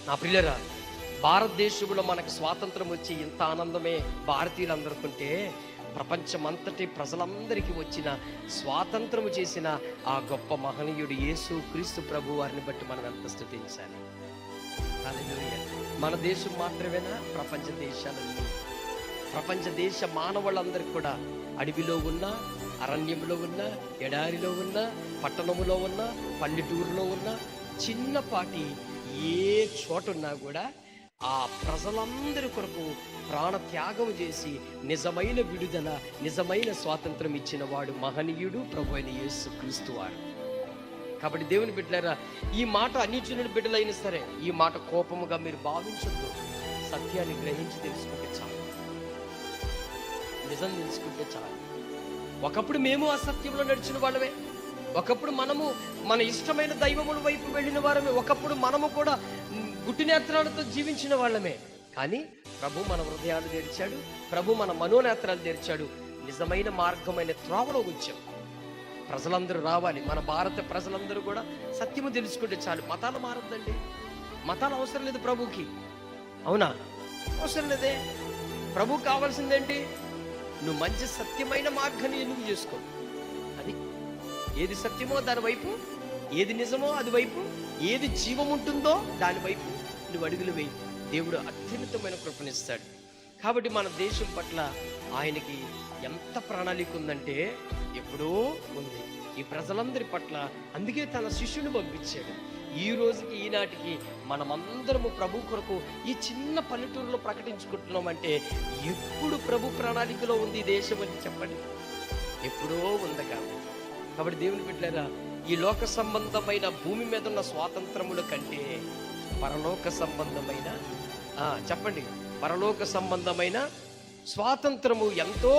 నా ప్రియులరా, భారతదేశంలో మనకు స్వాతంత్రం వచ్చి ఇంత ఆనందమే భారతీయులందరికంటే ప్రపంచమంతటి ప్రజలందరికీ వచ్చిన స్వాతంత్రము చేసిన ఆ గొప్ప మహనీయుడు యేసు క్రీస్తు ప్రభు వారిని బట్టి మనం ఎంత స్తుతించాలి. హల్లెలూయా. మన దేశం మాత్రమేనా? ప్రపంచ దేశాలన్నీ, ప్రపంచ దేశ మానవులందరికీ కూడా అడవిలో ఉన్న, అరణ్యంలో ఉన్న, ఎడారిలో ఉన్న, పట్టణములో ఉన్న, పల్లెటూరులో ఉన్న, చిన్నపాటి ఏ చోటున్నా కూడా ఆ ప్రజలందరి కొరకు ప్రాణ త్యాగం చేసి నిజమైన విడుదల, నిజమైన స్వాతంత్రం ఇచ్చిన వాడు మహనీయుడు ప్రభు అయిన యేసు క్రీస్తు వారు. కాబట్టి దేవుని బిడ్డలారా, ఈ మాట అన్యజనుల బిడ్డలైనా సరే ఈ మాట కోపముగా మీరు భావించొద్దు. సత్యాన్ని గ్రహించి తెలుసుకుంటే చాలు, నిజం తెలుసుకుంటే చాలు. ఒకప్పుడు మేము అసత్యంలో నడిచిన వాళ్ళమే, ఒకప్పుడు మనము మన ఇష్టమైన దైవముల వైపు వెళ్ళిన వారమే, ఒకప్పుడు మనము కూడా గుట్టి నేత్రాలతో జీవించిన వాళ్ళమే. కానీ ప్రభు మన హృదయాలు తెరిచాడు, ప్రభు మన మనోనేత్రాలు తెరిచాడు. నిజమైన మార్గమైన త్రోవలో వచ్చాం. ప్రజలందరూ రావాలి, మన భారత ప్రజలందరూ కూడా సత్యము తెలుసుకుంటే చాలు. మతాలు మారద్దండి, మతాలు అవసరం లేదు ప్రభుకి. అవునా? అవసరం లేదే. ప్రభు కావాల్సిందేంటి? నువ్వు మంచి సత్యమైన మార్గాన్ని ఎన్నిక చేసుకో. అది ఏది సత్యమో దాని వైపు, ఏది నిజమో అది వైపు, ఏది జీవం ఉంటుందో దాని వైపు నువ్వు అడుగులు వేయి. దేవుడు అత్యున్నతమైన కృపనిస్తాడు. కాబట్టి మన దేశం పట్ల ఆయనకి ఎంత ప్రణాళిక ఉందంటే ఎప్పుడో ఉంది ఈ ప్రజలందరి పట్ల. అందుకే తన శిష్యుని పంపించాడు. ఈ రోజుకి ఈనాటికి మనమందరము ప్రభు కొరకు ఈ చిన్న పల్లెటూరులో ప్రకటించుకుంటున్నామంటే ఎప్పుడు ప్రభు ప్రణాళికలో ఉంది ఈ దేశం అని చెప్పండి. ఎప్పుడో ఉంది కాబట్టి దేవుని బిడ్డలారా, ఈ లోక సంబంధమైన భూమి మీద ఉన్న స్వాతంత్రముల కంటే పరలోక సంబంధమైన చెప్పండి, పరలోక సంబంధమైన స్వాతంత్రము ఎంతో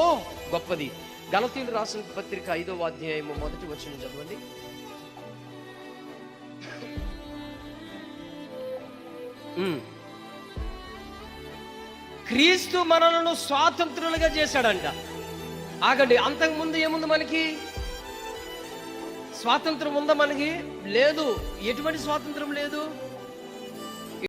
గొప్పది. గలతీయులు రాసిన పత్రిక 5వ అధ్యాయము 1వ వచనం చదవండి. క్రీస్తు మనలను స్వాతంత్రులుగా చేశాడంట. ఆగండి, అంతకుముందు ఏముంది? మనకి స్వాతంత్రం ఉందా? మనకి లేదు. ఎటువంటి స్వాతంత్రం లేదు.